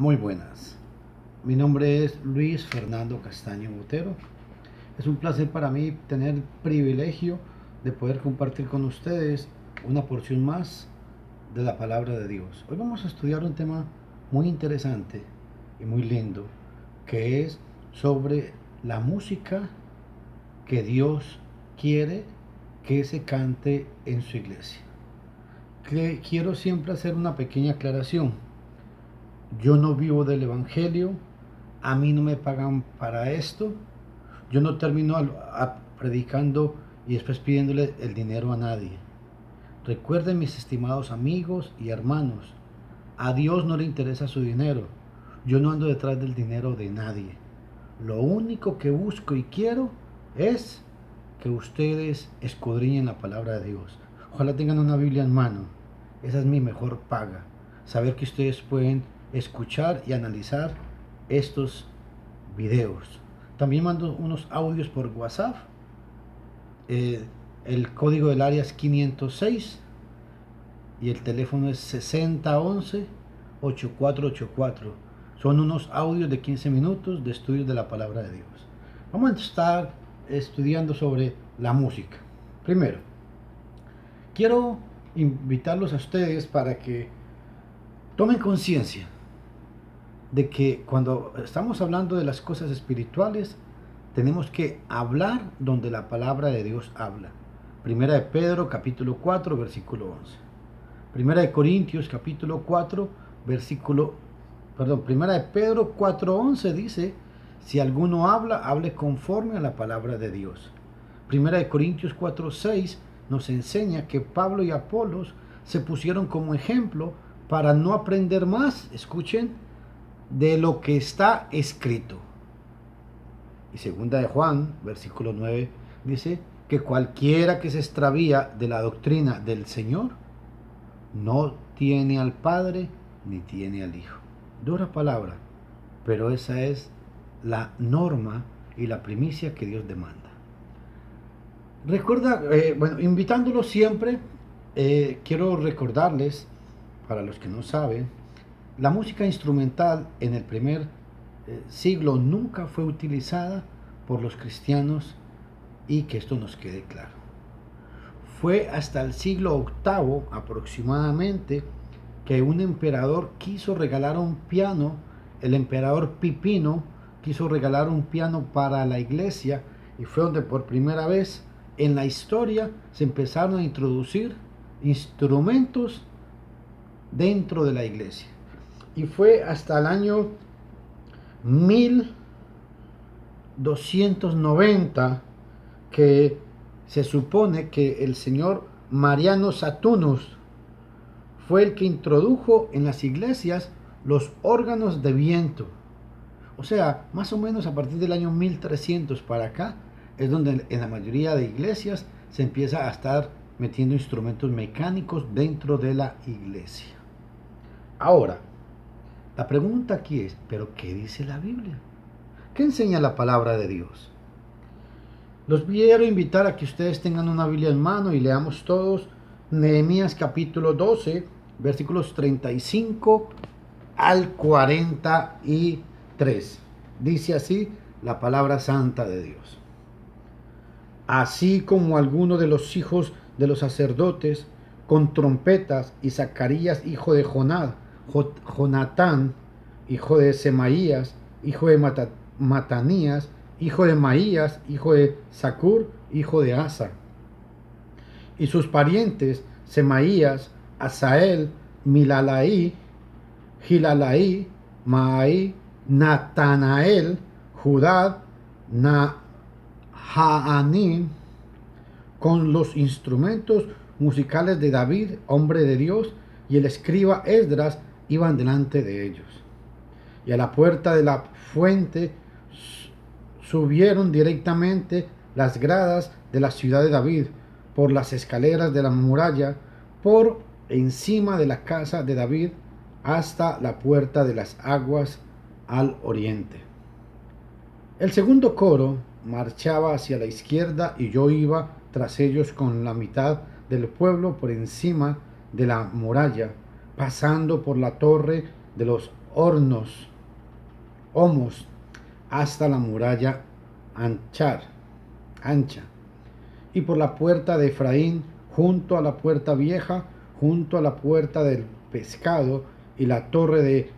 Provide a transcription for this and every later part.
Muy buenas. Mi nombre es Luis Fernando Castaño Botero. Es un placer para mí tener el privilegio de poder compartir con ustedes una porción más de la palabra de Dios. Hoy vamos a estudiar un tema muy interesante y muy lindo, que es sobre la música que Dios quiere que se cante en su iglesia. Quiero siempre hacer una pequeña aclaración. Yo no vivo del Evangelio, a mí no me pagan para esto, yo no termino predicando y después pidiéndole el dinero a nadie. Recuerden, mis estimados amigos y hermanos, a Dios no le interesa su dinero, yo no ando detrás del dinero de nadie. Lo único que busco y quiero es que ustedes escudriñen la palabra de Dios. Ojalá tengan una Biblia en mano, esa es mi mejor paga, saber que ustedes pueden escuchar y analizar estos videos. También mando unos audios por WhatsApp. El código del área es 506 y el teléfono es 6011-8484. Son unos audios de 15 minutos de estudios de la palabra de Dios. Vamos a estar estudiando sobre la música. Primero, quiero invitarlos a ustedes para que tomen conciencia de que cuando estamos hablando de las cosas espirituales, tenemos que hablar donde la palabra de Dios habla. Primera de Pedro, capítulo 4, versículo 11. Primera de Corintios, capítulo 4, Primera de Pedro 4:11 dice, si alguno habla, hable conforme a la palabra de Dios. Primera de Corintios 4:6 nos enseña que Pablo y Apolos se pusieron como ejemplo para no aprender más, escuchen, de lo que está escrito. Y segunda de Juan, versículo 9, dice que cualquiera que se extravía de la doctrina del Señor no tiene al Padre ni tiene al Hijo. Dura palabra, pero esa es la norma y la primicia que Dios demanda. Recuerda, invitándolos siempre, quiero recordarles, para los que no saben, la música instrumental en el primer siglo nunca fue utilizada por los cristianos, y que esto nos quede claro. Fue hasta el siglo VIII aproximadamente que un emperador quiso regalar un piano, el emperador Pipino quiso regalar un piano para la iglesia, y fue donde por primera vez en la historia se empezaron a introducir instrumentos dentro de la iglesia. Y fue hasta el año 1290 que se supone que el señor Mariano Saturnus fue el que introdujo en las iglesias los órganos de viento. O sea, más o menos a partir del año 1300 para acá es donde en la mayoría de iglesias se empieza a estar metiendo instrumentos mecánicos dentro de la iglesia. Ahora, la pregunta aquí es, ¿pero qué dice la Biblia? ¿Qué enseña la palabra de Dios? Los quiero invitar a que ustedes tengan una Biblia en mano y leamos todos Nehemías capítulo 12, versículos 35 al 43. Dice así la palabra santa de Dios. Así como algunos de los hijos de los sacerdotes con trompetas, y Zacarías hijo de Jonatán hijo de Semaías hijo de Matanías hijo de Maías hijo de Zacur hijo de Asa, y sus parientes Semaías, Asael, Milalaí, Gilalaí, Maai, Natanael, Judá, Nahaanim, con los instrumentos musicales de David, hombre de Dios, y el escriba Esdras iban delante de ellos. Y a la puerta de la fuente subieron directamente las gradas de la ciudad de David, por las escaleras de la muralla, por encima de la casa de David, hasta la puerta de las aguas al oriente. El segundo coro marchaba hacia la izquierda, y yo iba tras ellos con la mitad del pueblo por encima de la muralla, pasando por la torre de los hornos, homos, hasta la muralla ancha, y por la puerta de Efraín, junto a la puerta vieja, junto a la puerta del pescado, y la torre de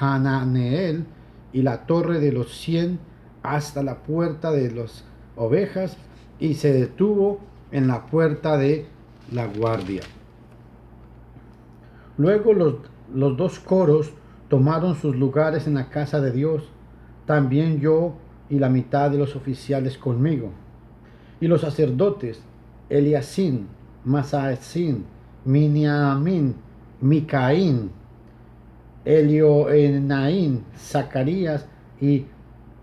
Hananeel, y la torre de los 100, hasta la puerta de las ovejas, y se detuvo en la puerta de la guardia. Luego los dos coros tomaron sus lugares en la casa de Dios, también yo y la mitad de los oficiales conmigo. Y los sacerdotes, Eliasín, Maasín, Miniamín, Micaín, Elioenaín, Zacarías y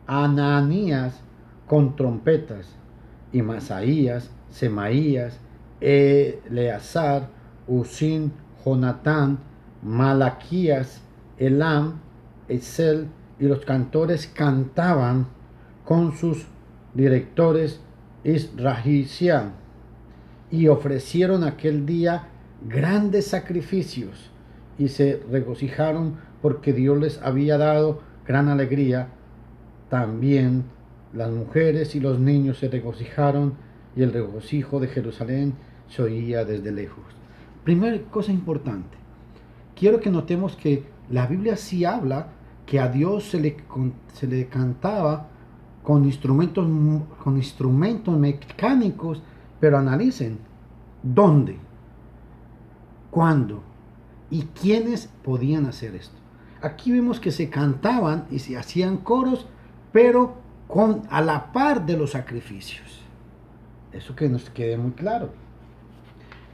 Ananías con trompetas, y Masaías, Semaías, Eleazar, Usín, Jonatán, Malaquías, Elam, Esel, y los cantores cantaban con sus directores Israhisia, y ofrecieron aquel día grandes sacrificios y se regocijaron porque Dios les había dado gran alegría. También las mujeres y los niños se regocijaron, y el regocijo de Jerusalén se oía desde lejos. Primera cosa importante, quiero que notemos que la Biblia sí habla que a Dios se le cantaba con instrumentos mecánicos, pero analicen dónde, cuándo y quiénes podían hacer esto. Aquí vemos que se cantaban y se hacían coros, pero a la par de los sacrificios. Eso que nos quede muy claro.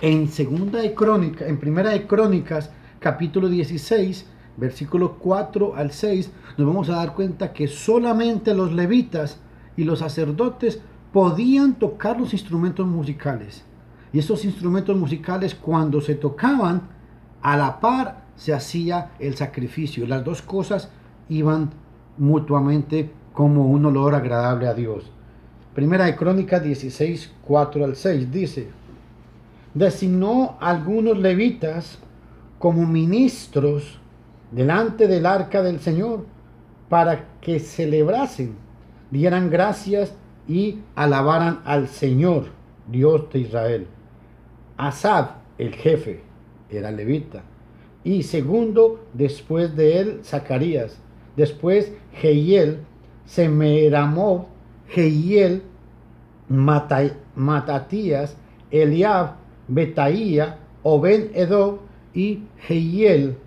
En Primera de Crónicas, capítulo 16, versículos 4 al 6, nos vamos a dar cuenta que solamente los levitas y los sacerdotes podían tocar los instrumentos musicales. Y esos instrumentos musicales, cuando se tocaban, a la par se hacía el sacrificio. Las dos cosas iban mutuamente como un olor agradable a Dios. Primera de Crónicas 16, 4 al 6 dice: designó a algunos levitas como ministros delante del arca del Señor, para que celebrasen, dieran gracias y alabaran al Señor, Dios de Israel. Asaf, el jefe, era levita, y segundo después de él Zacarías, después Jehiel, Semeramot, Jehiel, Matatías, Eliab, Betaía, Obed Edom y Jehiel,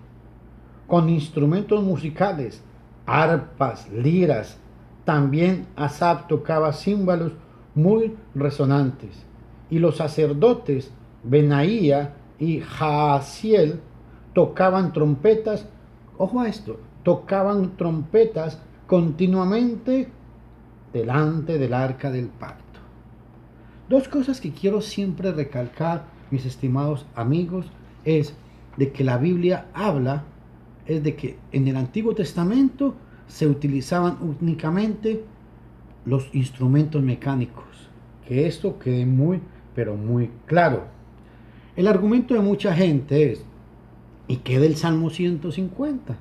con instrumentos musicales, arpas, liras. También Asaf tocaba címbalos muy resonantes. Y los sacerdotes Benaía y Jaasiel tocaban trompetas. Ojo a esto, tocaban trompetas continuamente delante del arca del pacto. Dos cosas que quiero siempre recalcar, mis estimados amigos, es de que la Biblia habla, es de que en el Antiguo Testamento se utilizaban únicamente los instrumentos mecánicos. Que esto quede muy, pero muy claro. El argumento de mucha gente es: ¿y qué del Salmo 150?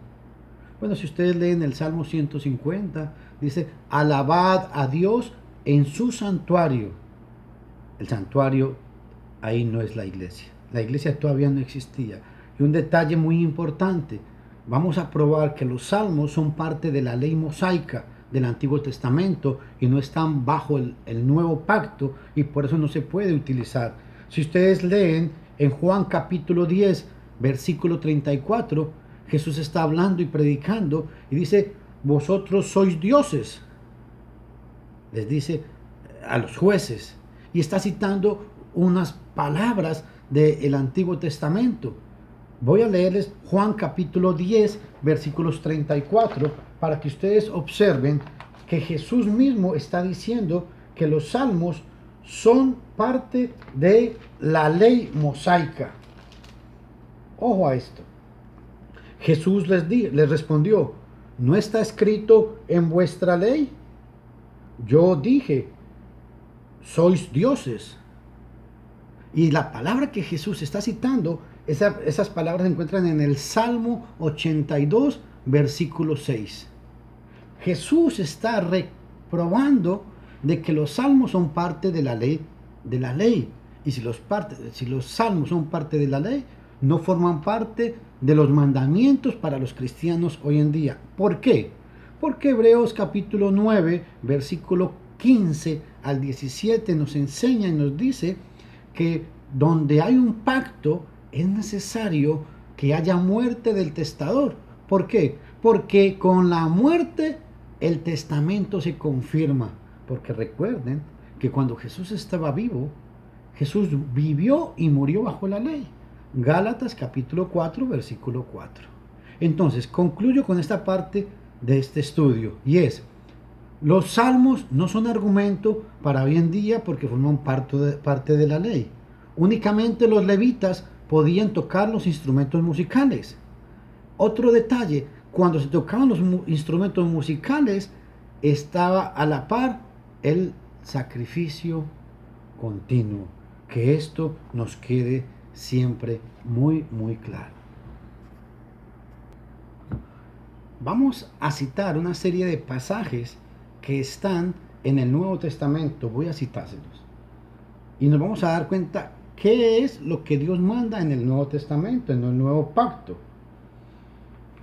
Bueno, si ustedes leen el Salmo 150, dice: alabad a Dios en su santuario. El santuario ahí no es la iglesia. La iglesia todavía no existía. Y un detalle muy importante: vamos a probar que los salmos son parte de la ley mosaica del Antiguo Testamento y no están bajo el nuevo pacto, y por eso no se puede utilizar. Si ustedes leen en Juan capítulo 10, versículo 34, Jesús está hablando y predicando y dice: vosotros sois dioses. Les dice a los jueces, y está citando unas palabras del Antiguo Testamento. Voy a leerles Juan capítulo 10, versículos 34, para que ustedes observen que Jesús mismo está diciendo que los salmos son parte de la ley mosaica. Ojo a esto. Jesús les respondió: ¿no está escrito en vuestra ley? Yo dije: sois dioses. Y la palabra que Jesús está citando Esas palabras se encuentran en el Salmo 82, versículo 6. Jesús está reprobando de que los salmos son parte de la ley. Y si los salmos son parte de la ley, no forman parte de los mandamientos para los cristianos hoy en día. ¿Por qué? Porque Hebreos capítulo 9, versículo 15 al 17 nos enseña y nos dice que donde hay un pacto es necesario que haya muerte del testador. ¿Por qué? Porque con la muerte el testamento se confirma. Porque recuerden que cuando Jesús estaba vivo, Jesús vivió y murió bajo la ley. Gálatas capítulo 4, versículo 4. Entonces, concluyo con esta parte de este estudio, y es: los salmos no son argumento para hoy en día porque forman parte de la ley. Únicamente los levitas podían tocar los instrumentos musicales. Otro detalle, cuando se tocaban los instrumentos musicales, estaba a la par el sacrificio continuo. Que esto nos quede siempre muy, muy claro. Vamos a citar una serie de pasajes que están en el Nuevo Testamento. Voy a citárselos. Y nos vamos a dar cuenta qué es lo que Dios manda en el Nuevo Testamento, en el Nuevo Pacto.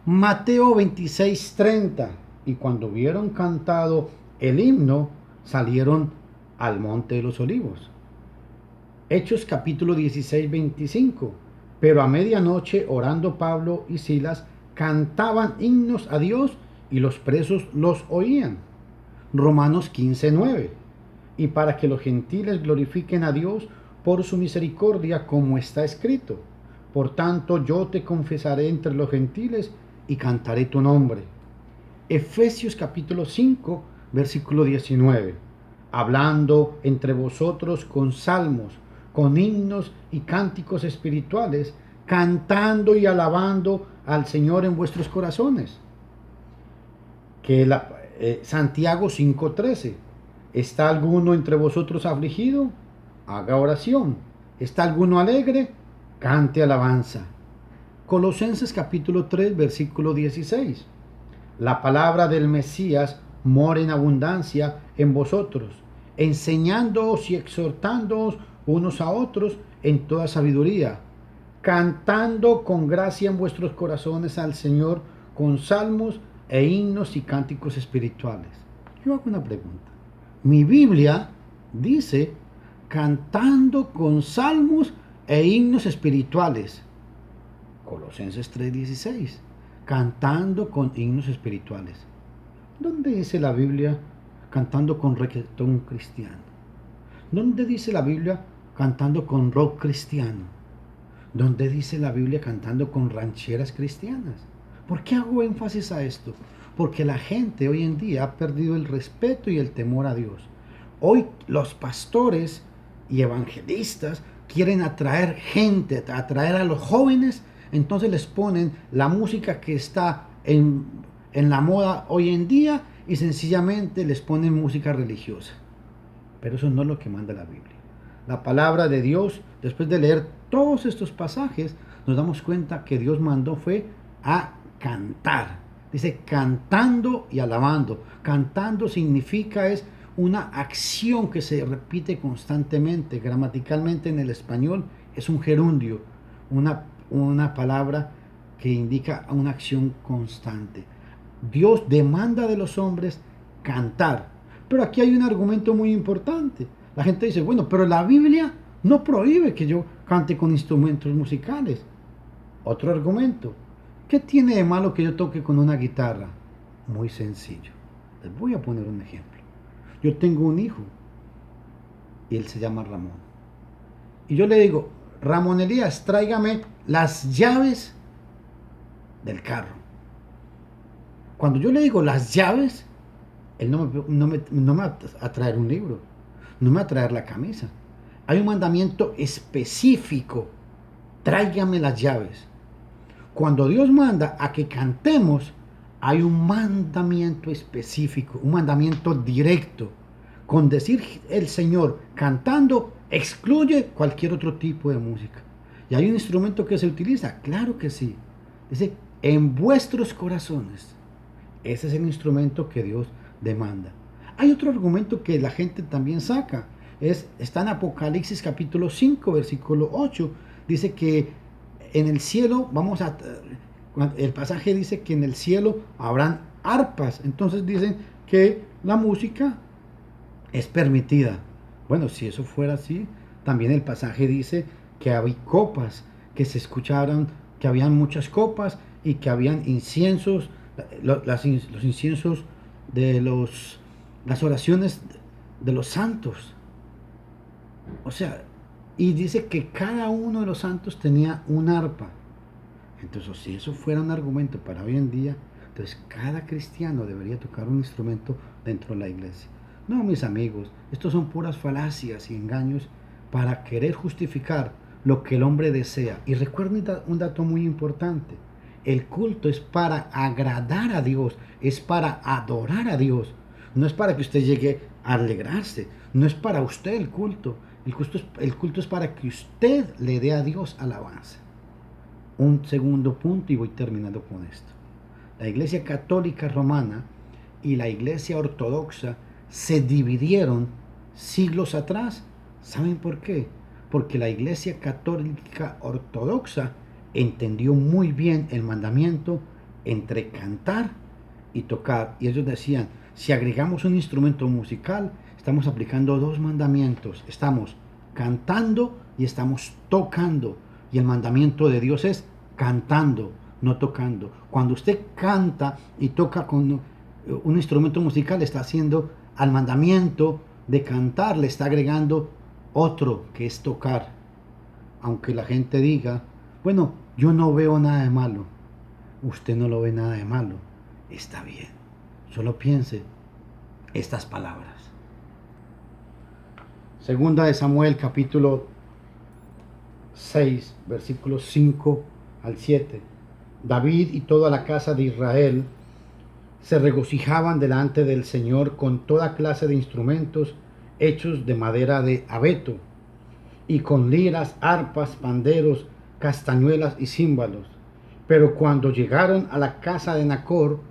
Mateo 26:30. Y cuando hubieron cantado el himno, salieron al monte de los olivos. Hechos capítulo 16:25. Pero a medianoche, orando Pablo y Silas, cantaban himnos a Dios y los presos los oían. Romanos 15:9. Y para que los gentiles glorifiquen a Dios por su misericordia, como está escrito: por tanto yo te confesaré entre los gentiles y cantaré tu nombre. Efesios capítulo 5, versículo 19. Hablando entre vosotros con salmos, con himnos y cánticos espirituales, cantando y alabando al Señor en vuestros corazones. Santiago 5:13. ¿Está alguno entre vosotros afligido? Haga oración. ¿Está alguno alegre? Cante alabanza. Colosenses capítulo 3, versículo 16. La palabra del Mesías mora en abundancia en vosotros, enseñándoos y exhortándoos unos a otros en toda sabiduría, cantando con gracia en vuestros corazones al Señor con salmos e himnos y cánticos espirituales. Yo hago una pregunta. Mi Biblia dice cantando con salmos e himnos espirituales. Colosenses 3:16. Cantando con himnos espirituales. ¿Dónde dice la Biblia cantando con reggaetón cristiano? ¿Dónde dice la Biblia cantando con rock cristiano? ¿Dónde dice la Biblia cantando con rancheras cristianas? ¿Por qué hago énfasis a esto? Porque la gente hoy en día ha perdido el respeto y el temor a Dios. Hoy los pastores y evangelistas quieren atraer gente, atraer a los jóvenes. Entonces les ponen la música que está en la moda hoy en día y sencillamente les ponen música religiosa. Pero eso no es lo que manda la Biblia. La palabra de Dios, después de leer todos estos pasajes, nos damos cuenta que Dios mandó fue a cantar. Dice cantando y alabando. Cantando significa es una acción que se repite constantemente. Gramaticalmente en el español es un gerundio, una palabra que indica una acción constante. Dios demanda de los hombres cantar. Pero aquí hay un argumento muy importante. La gente dice, bueno, pero la Biblia no prohíbe que yo cante con instrumentos musicales. Otro argumento. ¿Qué tiene de malo que yo toque con una guitarra? Muy sencillo. Les voy a poner un ejemplo. Yo tengo un hijo y él se llama Ramón. Y yo le digo, Ramón Elías, tráigame las llaves del carro. Cuando yo le digo las llaves, él no me va a traer un libro, no me va a traer la camisa. Hay un mandamiento específico, tráigame las llaves. Cuando Dios manda a que cantemos, hay un mandamiento específico, un mandamiento directo. Con decir el Señor cantando, excluye cualquier otro tipo de música. ¿Y hay un instrumento que se utiliza? Claro que sí. Dice, en vuestros corazones. Ese es el instrumento que Dios demanda. Hay otro argumento que la gente también saca. Está en Apocalipsis capítulo 5, versículo 8. Dice que en el cielo el pasaje dice que en el cielo habrán arpas. Entonces dicen que la música es permitida. Bueno, si eso fuera así, también el pasaje dice que había copas, que se escucharon, que habían muchas copas y que habían inciensos, los inciensos de las oraciones de los santos. O sea, y dice que cada uno de los santos tenía un arpa. Entonces, si eso fuera un argumento para hoy en día, entonces cada cristiano debería tocar un instrumento dentro de la iglesia. No, mis amigos, estos son puras falacias y engaños para querer justificar lo que el hombre desea. Y recuerden un dato muy importante. El culto es para agradar a Dios, es para adorar a Dios. No es para que usted llegue a alegrarse, no es para usted el culto. El culto es para que usted le dé a Dios alabanza. Un segundo punto y voy terminando con esto. La Iglesia Católica Romana y la Iglesia Ortodoxa se dividieron siglos atrás. ¿Saben por qué? Porque la Iglesia Católica Ortodoxa entendió muy bien el mandamiento entre cantar y tocar. Y ellos decían, si agregamos un instrumento musical, estamos aplicando dos mandamientos. Estamos cantando y estamos tocando. Y el mandamiento de Dios es cantando, no tocando. Cuando usted canta y toca con un instrumento musical, está haciendo al mandamiento de cantar, le está agregando otro que es tocar. Aunque la gente diga, bueno, yo no veo nada de malo. Usted no lo ve nada de malo. Está bien. Solo piense estas palabras. Segunda de Samuel, capítulo 6, versículos 5 al 7. David y toda la casa de Israel se regocijaban delante del Señor con toda clase de instrumentos hechos de madera de abeto, y con liras, arpas, panderos, castañuelas y címbalos. Pero cuando llegaron a la casa de Nacor,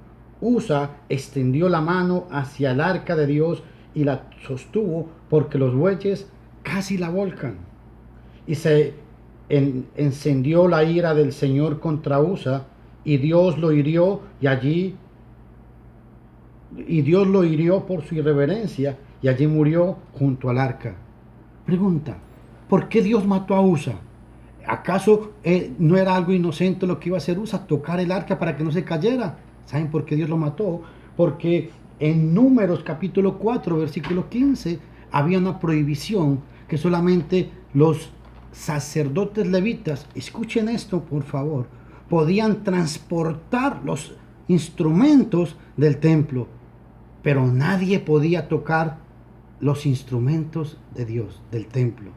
Usa extendió la mano hacia el arca de Dios y la sostuvo, porque los bueyes casi la volcan. Y se encendió la ira del Señor contra Usa, y Dios lo hirió por su irreverencia, y allí murió junto al arca. Pregunta, ¿por qué Dios mató a Usa? ¿Acaso no era algo inocente lo que iba a hacer Usa? Tocar el arca para que no se cayera. ¿Saben por qué Dios lo mató? Porque en Números capítulo 4, versículo 15, había una prohibición que solamente los sacerdotes levitas, escuchen esto por favor, podían transportar los instrumentos del templo, pero nadie podía tocar los instrumentos de Dios, del templo,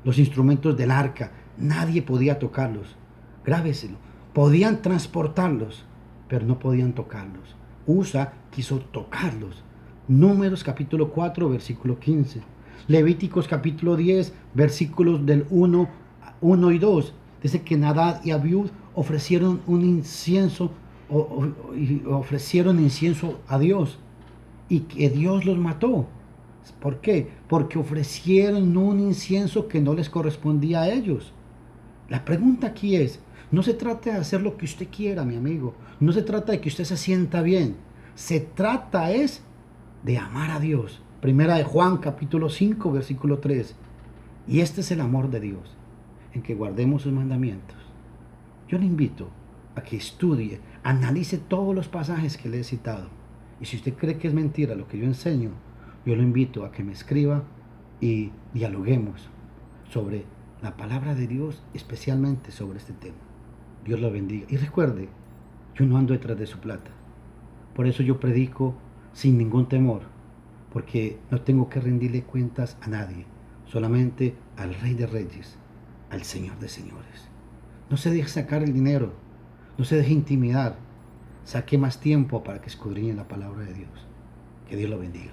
los instrumentos del arca, nadie podía tocarlos. Grábeselo, podían transportarlos, pero no podían tocarlos. Usa quiso tocarlos. Números capítulo 4, versículo 15. Levíticos capítulo 10, versículos del 1 y 2. Dice que Nadab y Abiud ofrecieron un incienso, ofrecieron incienso a Dios, y que Dios los mató. ¿Por qué? Porque ofrecieron un incienso que no les correspondía a ellos. La pregunta aquí es, no se trata de hacer lo que usted quiera, mi amigo. No se trata de que usted se sienta bien. Se trata es de amar a Dios. Primera de Juan, capítulo 5, versículo 3. Y este es el amor de Dios, en que guardemos sus mandamientos. Yo le invito a que estudie, analice todos los pasajes que le he citado. Y si usted cree que es mentira lo que yo enseño, yo lo invito a que me escriba y dialoguemos sobre la palabra de Dios, especialmente sobre este tema. Dios lo bendiga. Y recuerde, yo no ando detrás de su plata. Por eso yo predico sin ningún temor, porque no tengo que rendirle cuentas a nadie, solamente al Rey de Reyes, al Señor de Señores. No se deje sacar el dinero, no se deje intimidar. Saque más tiempo para que escudriñe la palabra de Dios. Que Dios lo bendiga.